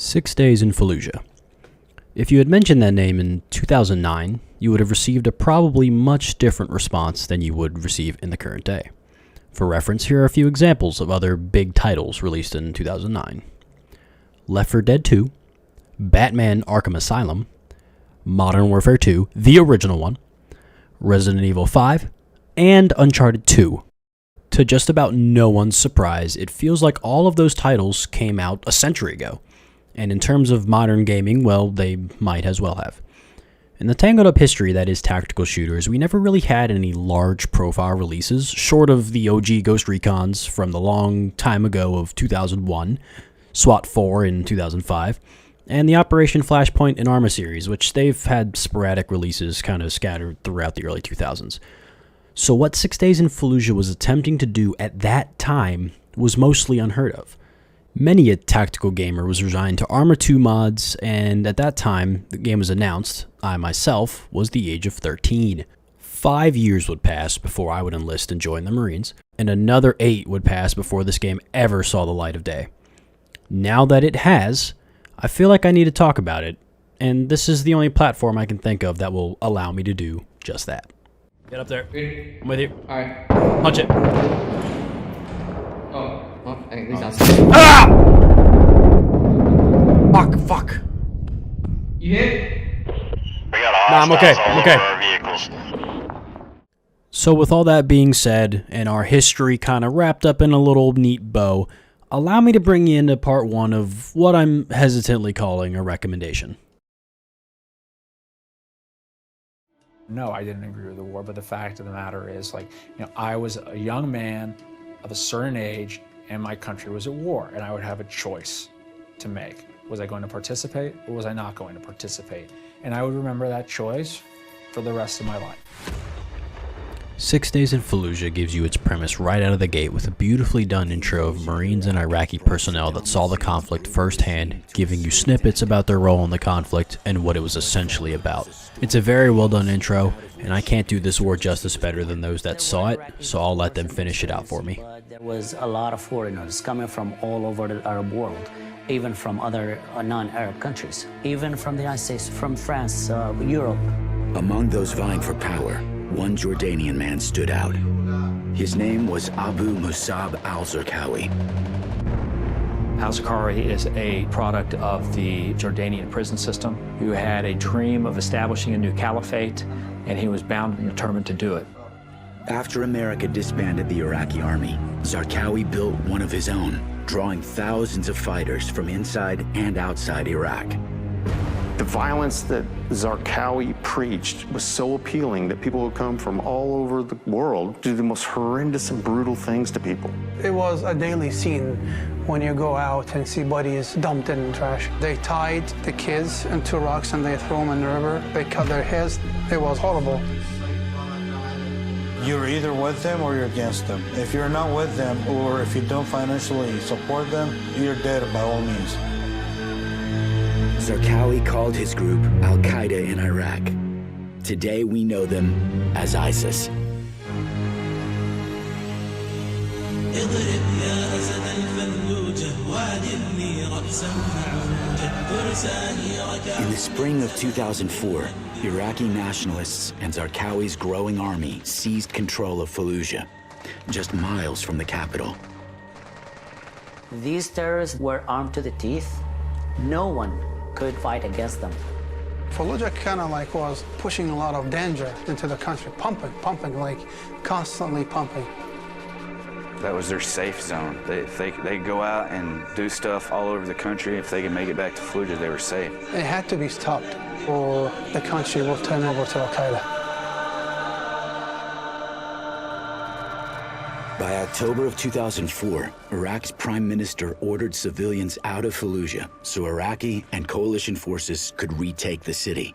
6 Days in Fallujah. If you had mentioned that name in 2009, you would have received a probably much different response than you would receive in the current day. For reference, here are a few examples of other big titles released in 2009. Left 4 Dead 2, Batman Arkham Asylum, Modern Warfare 2, the original one, Resident Evil 5, and Uncharted 2. To just about no one's surprise, it feels like all of those titles came out a century ago. And in terms of modern gaming, well, they might as well have. In the tangled up history that is tactical shooters, we never really had any large profile releases, short of the OG Ghost Recons from the long time ago of 2001, SWAT 4 in 2005, and the Operation Flashpoint and Arma series, which they've had sporadic releases kind of scattered throughout the early 2000s. So what 6 Days in Fallujah was attempting to do at that time was mostly unheard of. Many a tactical gamer was resigned to Arma 2 mods, and at that time the game was announced, I myself was the age of 13. 5 years would pass before I would enlist and join the Marines, and another 8 would pass before this game ever saw the light of day. Now that it has, I feel like I need to talk about it, and this is the only platform I can think of that will allow me to do just that. Get up there. I'm with you. Alright. Punch it. Oh, well, at least I'll Ah! Fuck. You hit? We got I'm okay. hostiles all I'm okay. over our vehicles. So with all that being said, and our history kind of wrapped up in a little neat bow, allow me to bring you into part 1 of what I'm hesitantly calling a recommendation. No, I didn't agree with the war, but the fact of the matter is, I was a young man of a certain age, and my country was at war, and I would have a choice to make. Was I going to participate, or was I not going to participate? And I would remember that choice for the rest of my life. 6 Days in Fallujah gives you its premise right out of the gate with a beautifully done intro of Marines and Iraqi personnel that saw the conflict firsthand, giving you snippets about their role in the conflict and what it was essentially about. It's a very well done intro, and I can't do this war justice better than those that saw it, so I'll let them finish it out for me. There was a lot of foreigners coming from all over the Arab world, even from other non-Arab countries, even from the United States, from France, Europe. Among those vying for power, one Jordanian man stood out. His name was Abu Musab al-Zarqawi. Al-Zarqawi is a product of the Jordanian prison system who had a dream of establishing a new caliphate, and he was bound and determined to do it. After America disbanded the Iraqi army, Zarqawi built one of his own, drawing thousands of fighters from inside and outside Iraq. The violence that Zarqawi preached was so appealing that people would come from all over the world do the most horrendous and brutal things to people. It was a daily scene when you go out and see bodies dumped in trash. They tied the kids into rocks and they threw them in the river. They cut their heads. It was horrible. You're either with them or you're against them. If you're not with them, or if you don't financially support them, you're dead by all means. Zarqawi called his group Al-Qaeda in Iraq. Today we know them as ISIS. In the spring of 2004, Iraqi nationalists and Zarqawi's growing army seized control of Fallujah, just miles from the capital. These terrorists were armed to the teeth. No one could fight against them. Fallujah kind of was pushing a lot of danger into the country, pumping, constantly pumping. That was their safe zone. They go out and do stuff all over the country. If they could make it back to Fallujah, they were safe. It had to be stopped, or the country will turn over to Al-Qaeda. By October of 2004, Iraq's prime minister ordered civilians out of Fallujah so Iraqi and coalition forces could retake the city.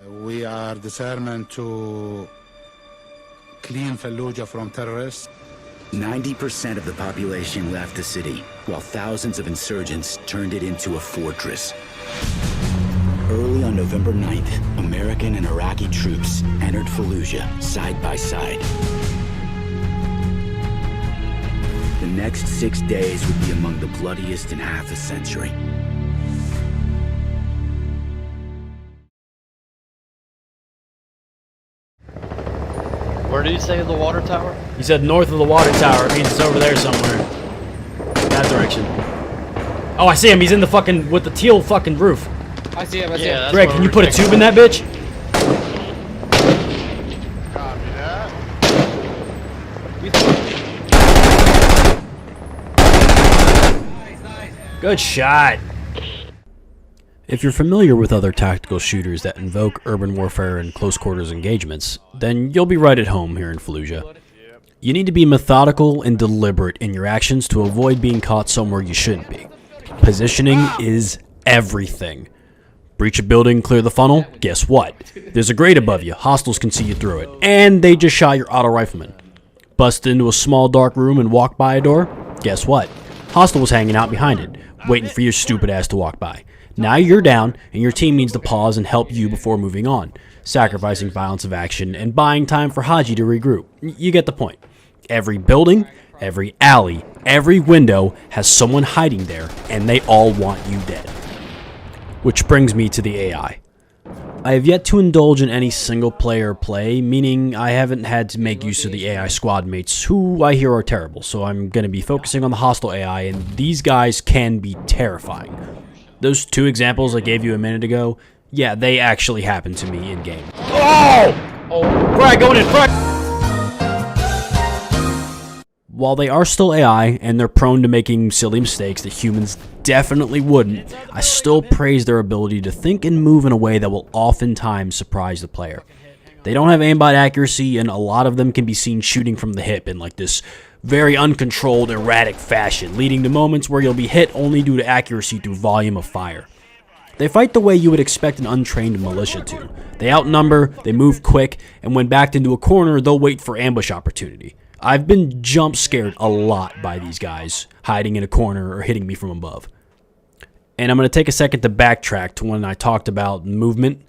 We are determined to clean Fallujah from terrorists. 90% of the population left the city, while thousands of insurgents turned it into a fortress. Early on November 9th, American and Iraqi troops entered Fallujah side by side. The next 6 days would be among the bloodiest in half a century. Where did he say the water tower? He said north of the water tower. It means it's over there somewhere. That direction. Oh, I see him. He's in the fucking, with the teal fucking roof. I see him, I see him. Greg, can you put a tube in that bitch? Copy that. Good shot. If you're familiar with other tactical shooters that invoke urban warfare and close quarters engagements, then you'll be right at home here in Fallujah. You need to be methodical and deliberate in your actions to avoid being caught somewhere you shouldn't be. Positioning is everything. Breach a building, clear the funnel? Guess what? There's a grate above you, hostiles can see you through it, and they just shot your auto rifleman. Bust into a small dark room and walk by a door? Guess what? Hostile was hanging out behind it, waiting for your stupid ass to walk by. Now you're down, and your team needs to pause and help you before moving on, sacrificing violence of action and buying time for Haji to regroup. You get the point. Every building, every alley, every window has someone hiding there, and they all want you dead. Which brings me to the AI. I have yet to indulge in any single player play, meaning I haven't had to make use of the AI squad mates, who I hear are terrible, so I'm going to be focusing on the hostile AI, and these guys can be terrifying. Those two examples I gave you a minute ago, yeah, they actually happened to me in-game. Oh! Frag, going in, frag! While they are still AI, and they're prone to making silly mistakes that humans definitely wouldn't, I still praise their ability to think and move in a way that will oftentimes surprise the player. They don't have aimbot accuracy, and a lot of them can be seen shooting from the hip in like this very uncontrolled, erratic fashion, leading to moments where you'll be hit only due to accuracy through volume of fire. They fight the way you would expect an untrained militia to. They outnumber, they move quick, and when backed into a corner, they'll wait for ambush opportunity. I've been jump scared a lot by these guys, hiding in a corner or hitting me from above. And I'm going to take a second to backtrack to when I talked about movement.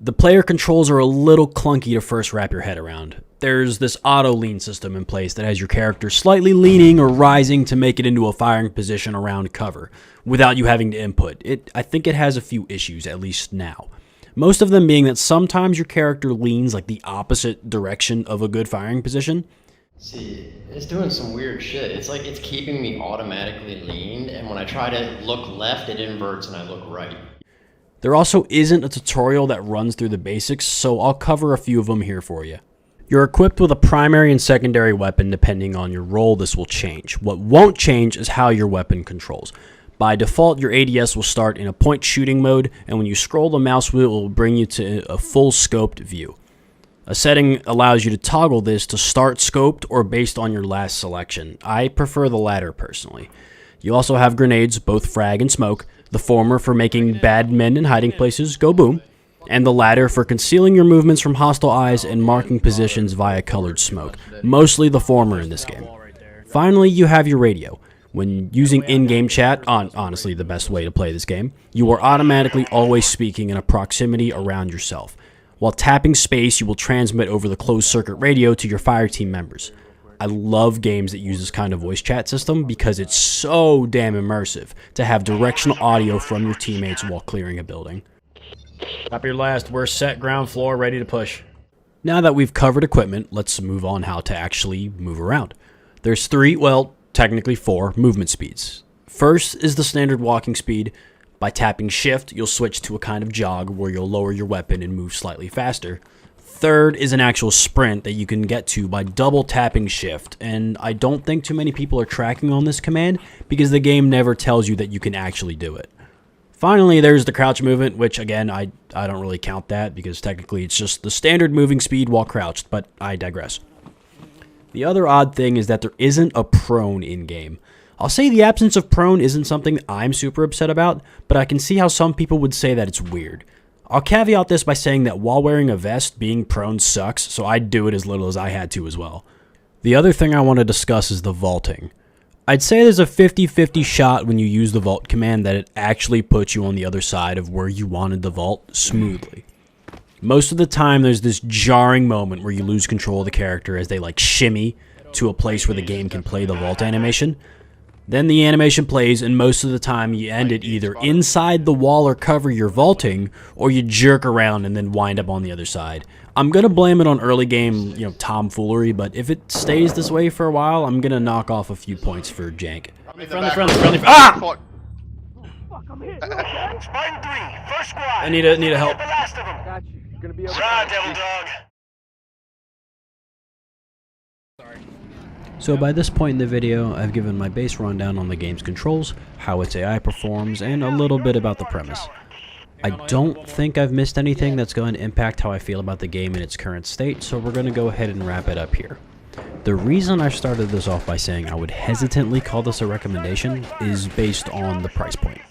The player controls are a little clunky to first wrap your head around. There's this auto lean system in place that has your character slightly leaning or rising to make it into a firing position around cover, without you having to input. I think it has a few issues, at least now. Most of them being that sometimes your character leans like the opposite direction of a good firing position. See, it's doing some weird shit. It's like it's keeping me automatically leaned, and when I try to look left, it inverts and I look right. There also isn't a tutorial that runs through the basics, so I'll cover a few of them here for you. You're equipped with a primary and secondary weapon. Depending on your role, this will change. What won't change is how your weapon controls. By default, your ADS will start in a point shooting mode, and when you scroll the mouse wheel, it will bring you to a full scoped view. A setting allows you to toggle this to start scoped or based on your last selection. I prefer the latter personally. You also have grenades, both frag and smoke, the former for making bad men in hiding places go boom, and the latter for concealing your movements from hostile eyes and marking positions via colored smoke, mostly the former in this game. Finally, you have your radio. When using in-game chat, honestly the best way to play this game, you are automatically always speaking in a proximity around yourself. While tapping space, you will transmit over the closed-circuit radio to your fire team members. I love games that use this kind of voice chat system because it's so damn immersive to have directional audio from your teammates while clearing a building. Copy your last. We're set, ground floor, ready to push. Now that we've covered equipment, let's move on how to actually move around. There's technically four movement speeds. First is the standard walking speed. By tapping shift, you'll switch to a kind of jog where you'll lower your weapon and move slightly faster. Third is an actual sprint that you can get to by double tapping shift, and I don't think too many people are tracking on this command because the game never tells you that you can actually do it. Finally, there's the crouch movement, which again, I don't really count that because technically it's just the standard moving speed while crouched, but I digress. The other odd thing is that there isn't a prone in-game. I'll say the absence of prone isn't something I'm super upset about, but I can see how some people would say that it's weird. I'll caveat this by saying that while wearing a vest, being prone sucks, so I'd do it as little as I had to as well. The other thing I want to discuss is the vaulting. I'd say there's a 50-50 shot when you use the vault command that it actually puts you on the other side of where you wanted the vault smoothly. Most of the time there's this jarring moment where you lose control of the character as they like shimmy to a place where the game can play the vault animation. Then the animation plays, and most of the time you end it either inside the wall or cover you're vaulting, or you jerk around and then wind up on the other side. I'm going to blame it on early game, tomfoolery, but if it stays this way for a while, I'm going to knock off a few points for jank. Friendly. Ah! Fuck. Spartan 3, first squad. I need a help. The last of them. Got you. You're gonna be okay. Run, Devil Dog. So by this point in the video, I've given my base rundown on the game's controls, how its AI performs, and a little bit about the premise. I don't think I've missed anything that's going to impact how I feel about the game in its current state, so we're going to go ahead and wrap it up here. The reason I started this off by saying I would hesitantly call this a recommendation is based on the price point.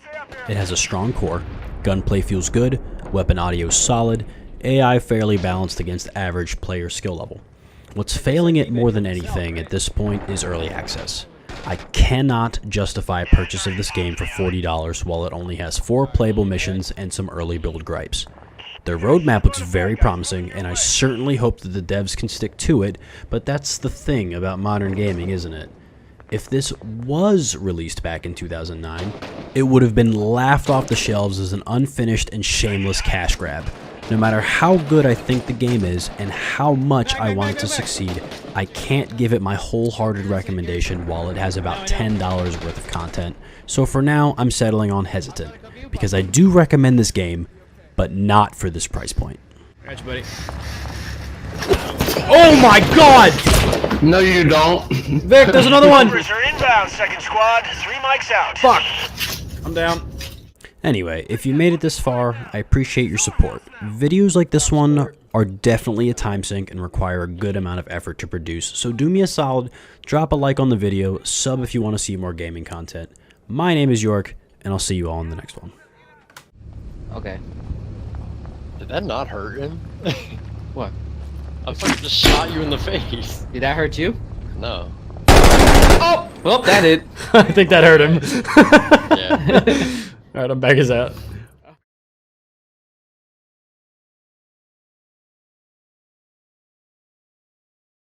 It has a strong core, gunplay feels good, weapon audio solid, AI fairly balanced against average player skill level. What's failing it more than anything at this point is early access. I cannot justify a purchase of this game for $40 while it only has 4 playable missions and some early build gripes. Their roadmap looks very promising, and I certainly hope that the devs can stick to it, but that's the thing about modern gaming, isn't it? If this was released back in 2009, it would have been laughed off the shelves as an unfinished and shameless cash grab. No matter how good I think the game is and how much I want it to succeed, I can't give it my wholehearted recommendation while it has about $10 worth of content. So for now, I'm settling on hesitant, because I do recommend this game, but not for this price point. Got you, buddy. Oh my god! No, you don't. Vic, there's another one! Troopers are inbound, second squad. 3 mics out. Fuck! I'm down. Anyway, if you made it this far, I appreciate your support. Videos like this one are definitely a time sink and require a good amount of effort to produce, so do me a solid, drop a like on the video, sub if you want to see more gaming content. My name is York, and I'll see you all in the next one. Okay. Did that not hurt him? What? I fucking just shot you in the face. Did that hurt you? No. Oh! Well, that did. I think that hurt him. Yeah. Alright, I'm back as out.